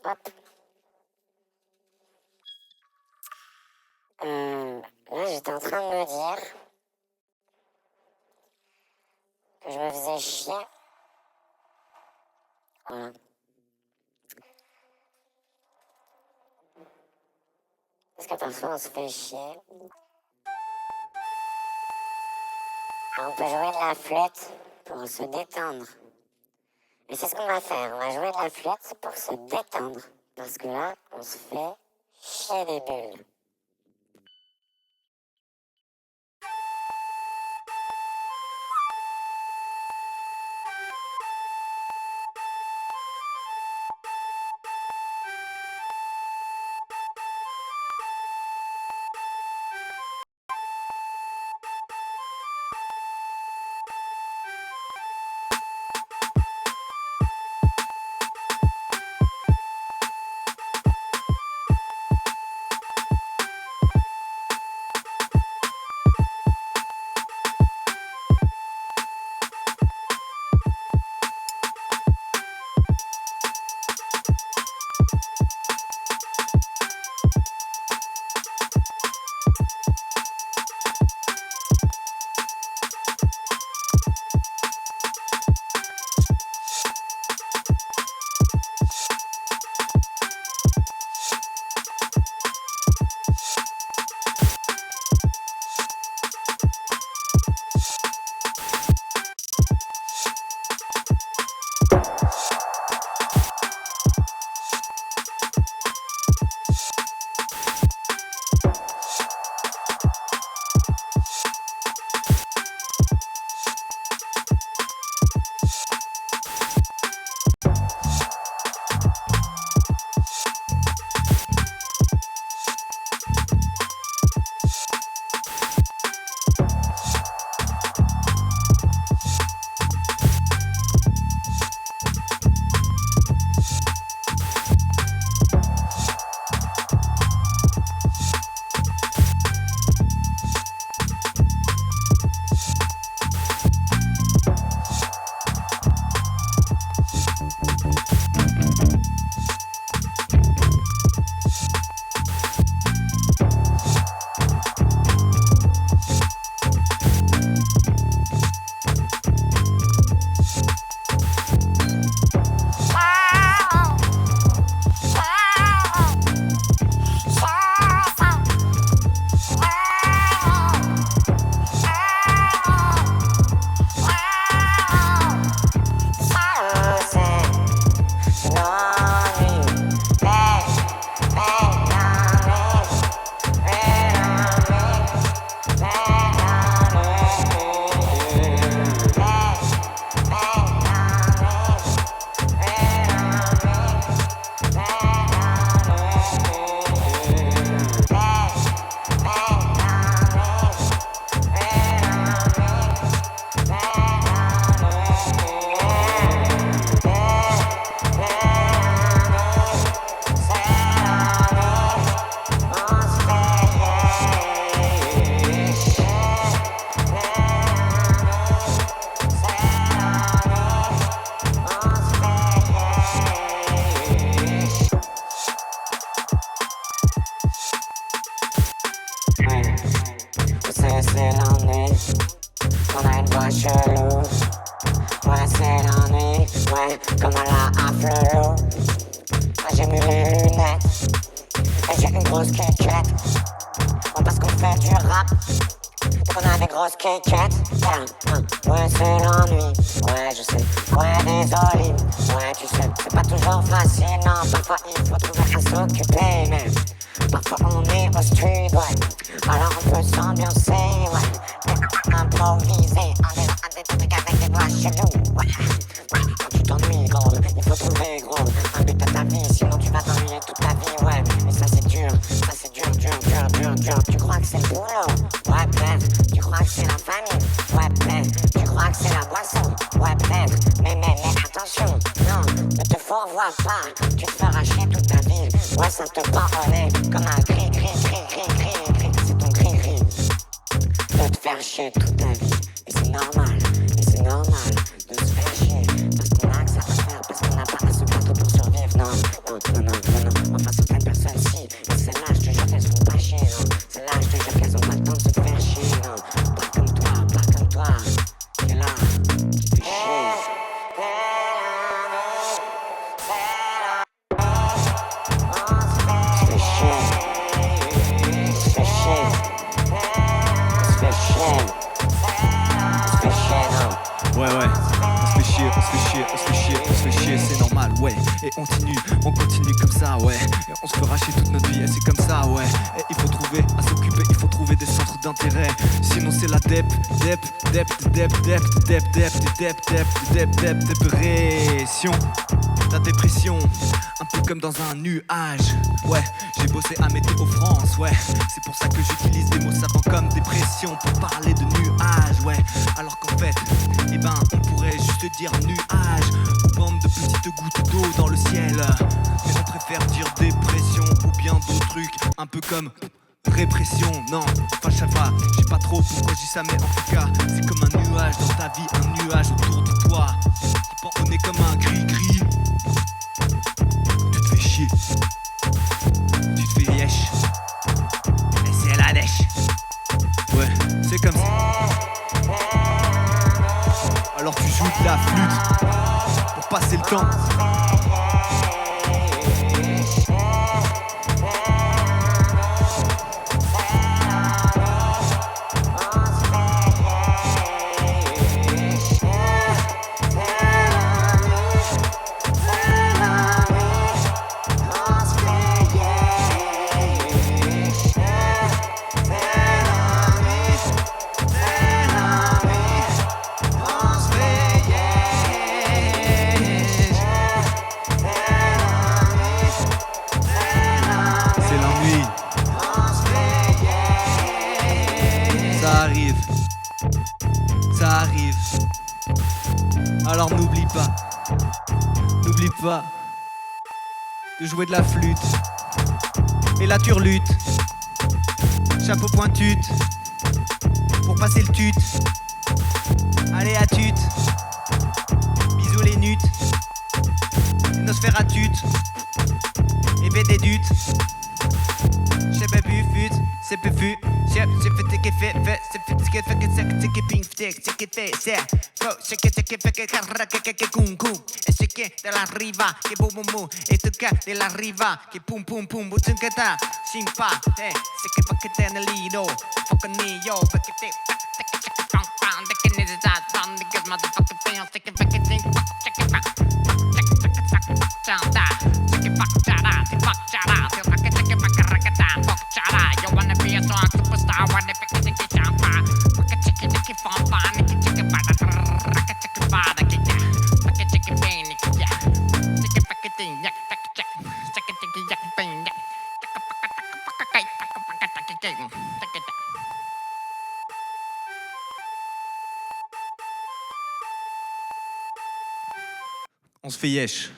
Hop. Là, j'étais en train de me dire que je me faisais chier. Voilà. Parce que parfois, on se fait chier. Alors, on peut jouer de la flûte pour se détendre. Et c'est ce qu'on va faire. On va jouer de la flûte pour se détendre. Parce que là, on se fait chier des bulles. C'est l'ennui, on a une voix chelou. Ouais, c'est l'ennui, ouais, comme à la Afflelou. J'ai mis les lunettes, et j'ai une grosse quiquette. Ouais, parce qu'on fait du rap, donc on a des grosses quiquettes. Ouais, c'est l'ennui, ouais, je sais, ouais, désolé. Ouais, tu sais, c'est pas toujours facile, non, parfois il faut trouver à s'occuper, mais parfois on est au street, ouais. Alors on peut s'ambiancer, ouais. Et improviser en disant des trucs avec des voix cheloues, ouais. Quand tu t'ennuies, gros, il faut trouver, gros, un but à ta vie, sinon tu vas t'ennuyer toute ta vie, ouais. Et ça c'est dur, dur. Tu crois que c'est le boulot? Ouais, peut-être. Tu crois que c'est la famille? Ouais, peut-être. Tu crois que c'est la boisson? Ouais, peut-être. Mais attention, non, ne te fourvoie pas. Tu te feras chier toute ta vie. Ouais, ça te prend au nez comme un cri. C'est ton cri. De te faire chier toute ta vie. Et c'est normal de se faire chier. Parce qu'on a que ça à faire, parce qu'on n'a pas à se battre pour survivre. Non. on se fait chier, c'est normal, ouais. Et on continue comme ça, ouais. Et on se fera chier toute notre vie, et c'est comme ça, ouais. Et il faut trouver à s'occuper, il faut trouver des centres d'intérêt. Sinon c'est la dépression. La dépression, un peu comme dans un nuage. Ouais, j'ai bossé à Météo France, ouais. C'est pour ça que j'utilise des mots savants comme dépression pour parler de nuages, ouais. Alors qu'en fait, eh ben, on pourrait juste dire nuage ou bande de petites gouttes d'eau dans le ciel. Mais on préfère dire dépression ou bien d'autres trucs, un peu comme répression, non, enfin je sais pas, je sais pas trop pourquoi je dis ça, mais en tout cas, c'est comme un nuage dans ta vie, un nuage autour de toi, qui pend au nez comme un gris-gris. Tu te fais chier, tu te fais yesh, et c'est la dèche. Ouais, c'est comme ça. Alors tu joues de la flûte pour passer le temps. Ça arrive. Alors n'oublie pas de jouer de la flûte et la turlute, chapeau pointute pour passer le tute. Allez à tute, bisous les nutes, nosferatute et bédédute. J'ai pas pu fut, c'est peu fut. J'ai fait que fait, c'est fait que fait que c'est que ping stick, c'est que fait, c'est c'est que fait que carraca que cum cum. Et c'est que de la riva, que boum boum boum. Et tout cas de la riva, que pum pum pum. Butun que ta, simpa, c'est que pas que t'es en lido. Fucking neo, pas que t'es. The kid is that from the good motherfucking thing. Take it back, think, check it back. Check it back, check it back, check it back, fuck chara. You wanna be a song superstar, wanna pick a ticket champa. Fuck a chicken, chicken fun, chicken chicken bada, chicken bada, chicken pain, yeah. Chicken packet thing, yeah, check, chicken, yeah, pain, yeah. On se fait yesh.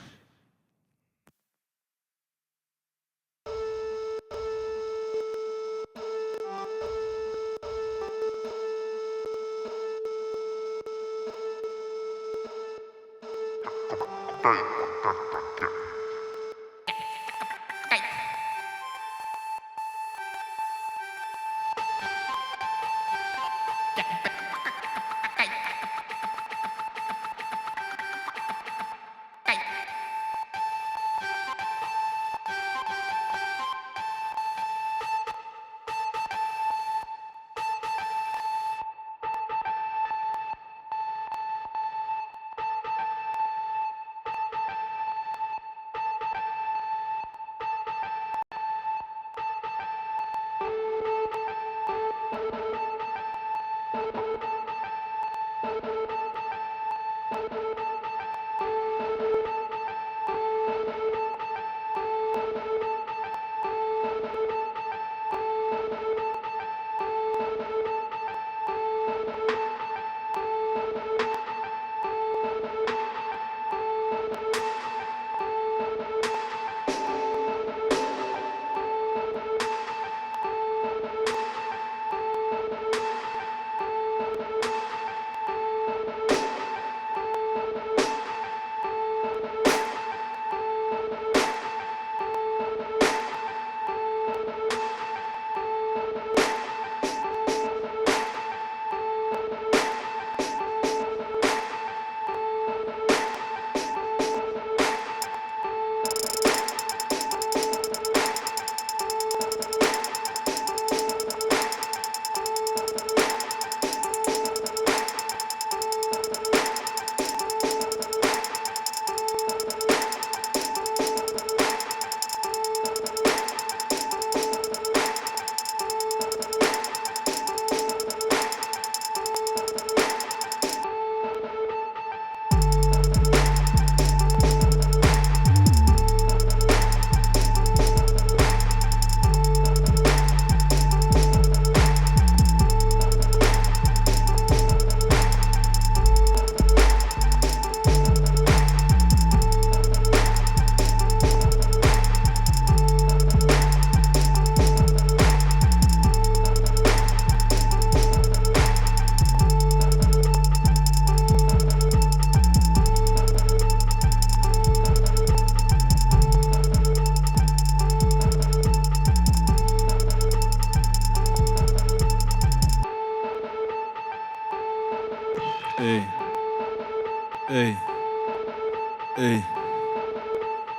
Hey,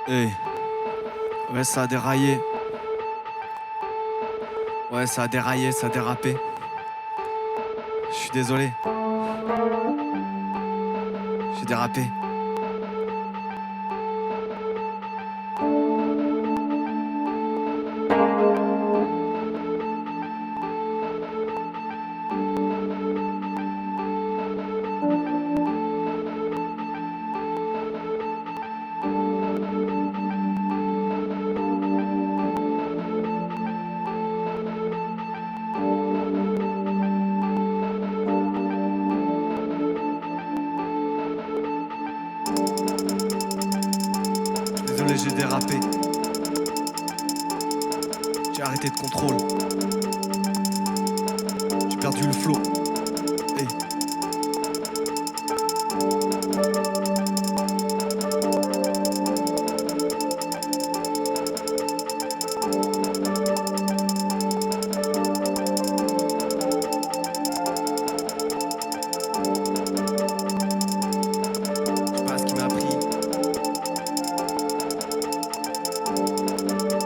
hey, ouais, ça a déraillé. Ouais, ça a déraillé, ça a dérapé. Je suis désolé. J'ai dérapé. Désolé, j'ai dérapé. J'ai arrêté de contrôle. J'ai perdu le flow. Hey. Je sais pas ce qui m'a pris.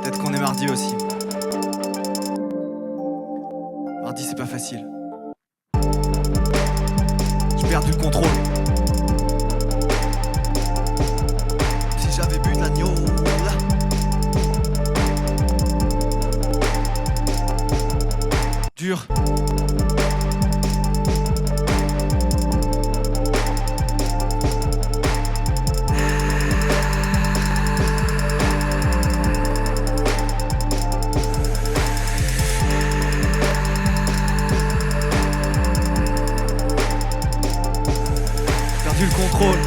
Peut-être qu'on est mardi aussi. Mardi, c'est pas facile. J'ai perdu le contrôle. Si j'avais bu de l'agneau, là. Dur. Perdu le contrôle.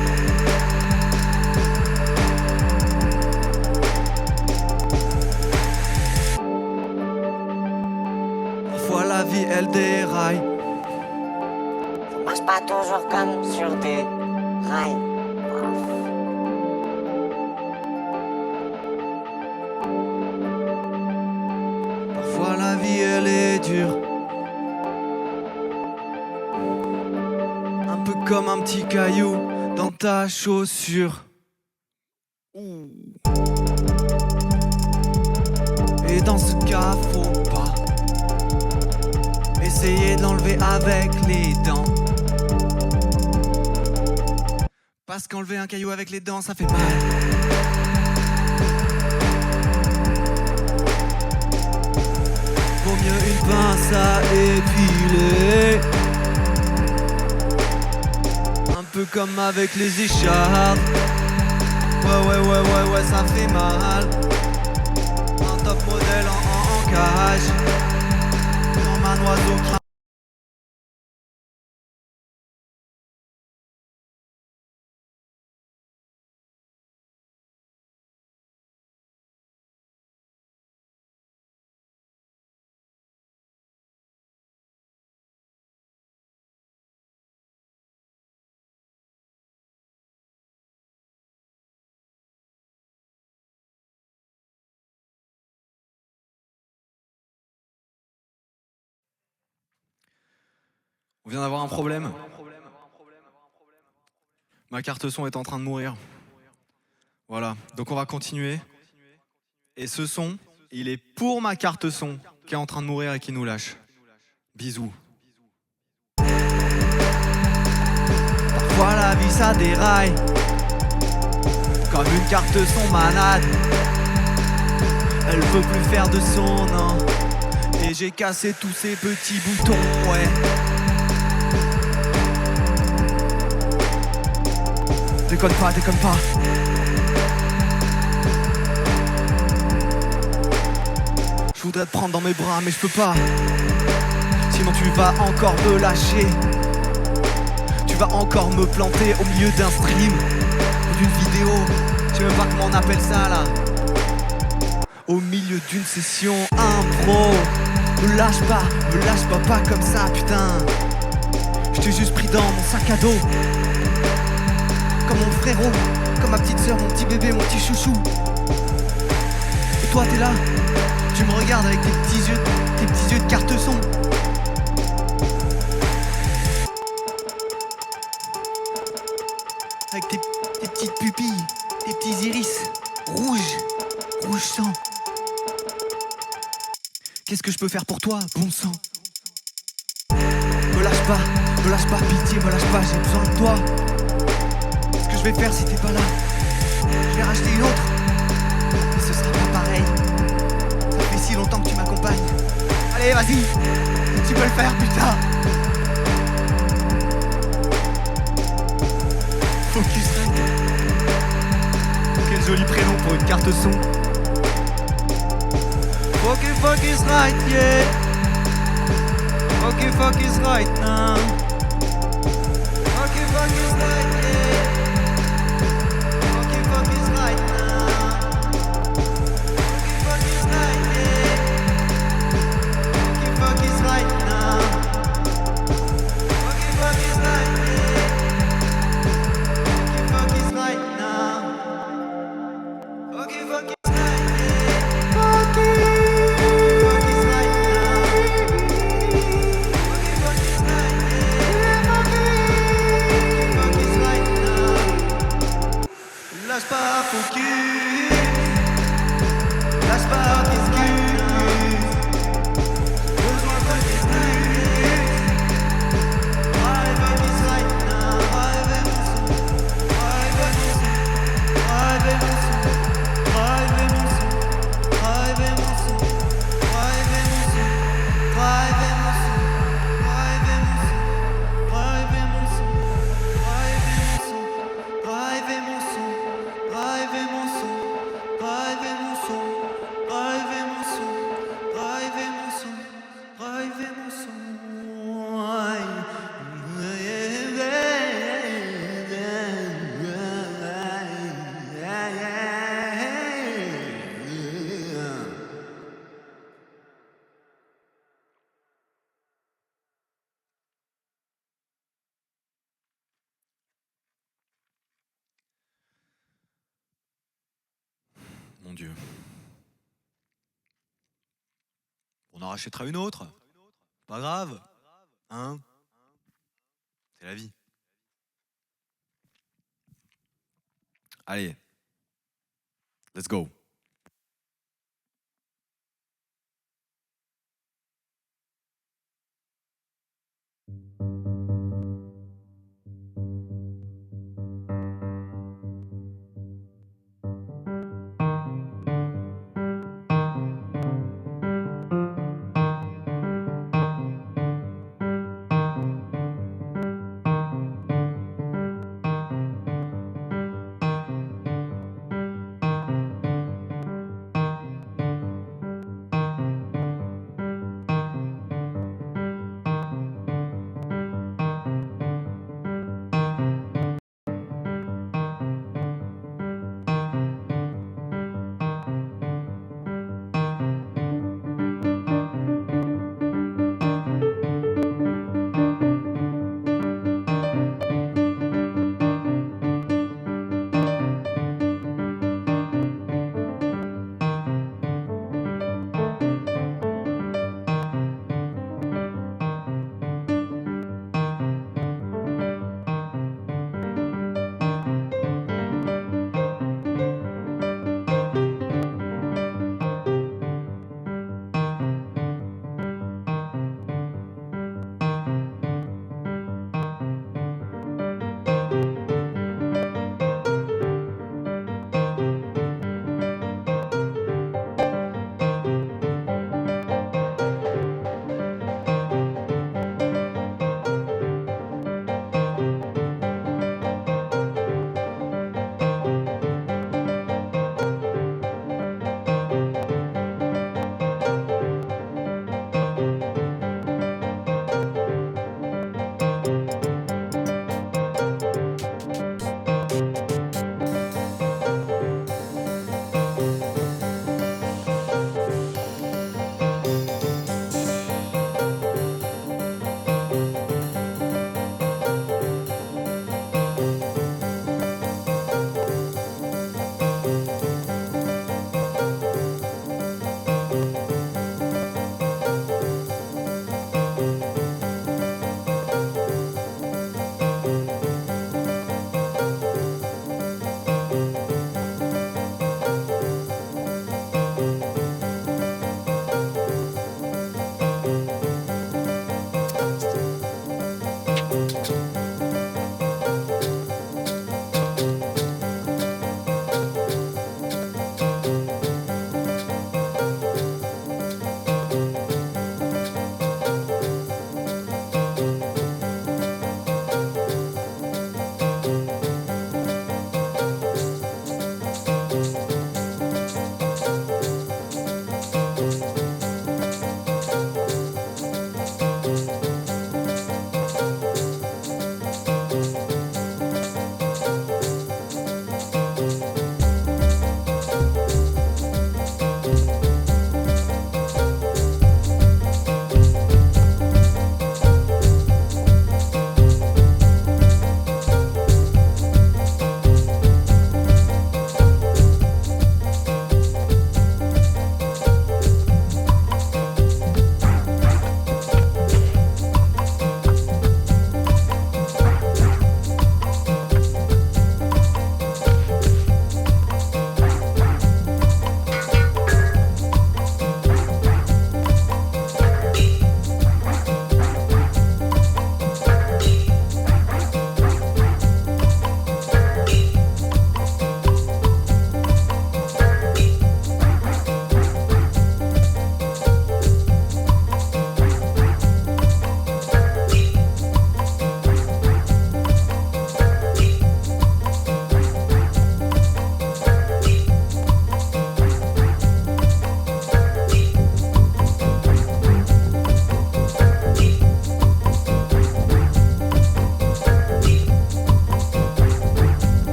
Parfois la vie elle déraille. Ça marche pas toujours comme sur des rails. Parfois la vie elle est dure. Un peu comme un petit caillou dans ta chaussure. Ouh. Et dans ce cas faut pas essayer de l'enlever avec les dents. Parce qu'enlever un caillou avec les dents ça fait mal. Vaut mieux une pince à épiler. Un peu comme avec les écharpes. Ouais, ça fait mal. Un top modèle en cage. Comme un oiseau qui... On vient d'avoir un problème. Ma carte son est en train de mourir. Voilà, donc on va continuer. Et ce son, il est pour ma carte son qui est en train de mourir et qui nous lâche. Bisous. Parfois la vie ça déraille. Comme une carte son malade. Elle veut plus faire de son, non. Et j'ai cassé tous ces petits boutons, ouais. Déconne pas. Je voudrais te prendre dans mes bras mais je peux pas. Sinon tu vas encore me lâcher. Tu vas encore me planter au milieu d'un stream ou d'une vidéo. Je sais même pas comment on appelle ça là. Au milieu d'une session impro. Me lâche pas comme ça putain. Je t'ai juste pris dans mon sac à dos. Comme mon frérot, comme ma petite soeur, mon petit bébé, mon petit chouchou. Et toi t'es là, tu me regardes avec tes petits yeux de carte son. Avec tes tes petites pupilles, tes petits iris, rouge, rouge sang. Qu'est-ce que je peux faire pour toi, bon sang? Me lâche pas, pitié, me lâche pas, j'ai besoin de toi. Ce que je vais faire si t'es pas là, je vais racheter une autre, mais ce sera pas pareil. Ça fait si longtemps que tu m'accompagnes. Allez, vas-y, tu peux le faire, putain. Focusrite. Quel joli prénom pour une carte son. Focusrite, yeah. Focusrite now. Focusrite, yeah. Focusrite now. Focusrite, yeah. Focusrite now. Focusrite, yeah. Focusrite now. Focusrite, yeah. Lâche pas, focus. Lâche pas, discute. Besoin de tes plus. Drive this right now. Drive mon son. Drive mon son. Drive mon son. Drive mon son. Drive mon son. Drive mon son. Drive mon son. Drive mon son. Drive mon son. Drive mon son. Drive mon son. Drive mon son, drive mon son, drive mon son, drive mon son, drive mon son. Mon Dieu. On en rachètera une autre. Pas grave. Hein? C'est la vie. Allez. Let's go.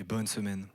et bonne semaine.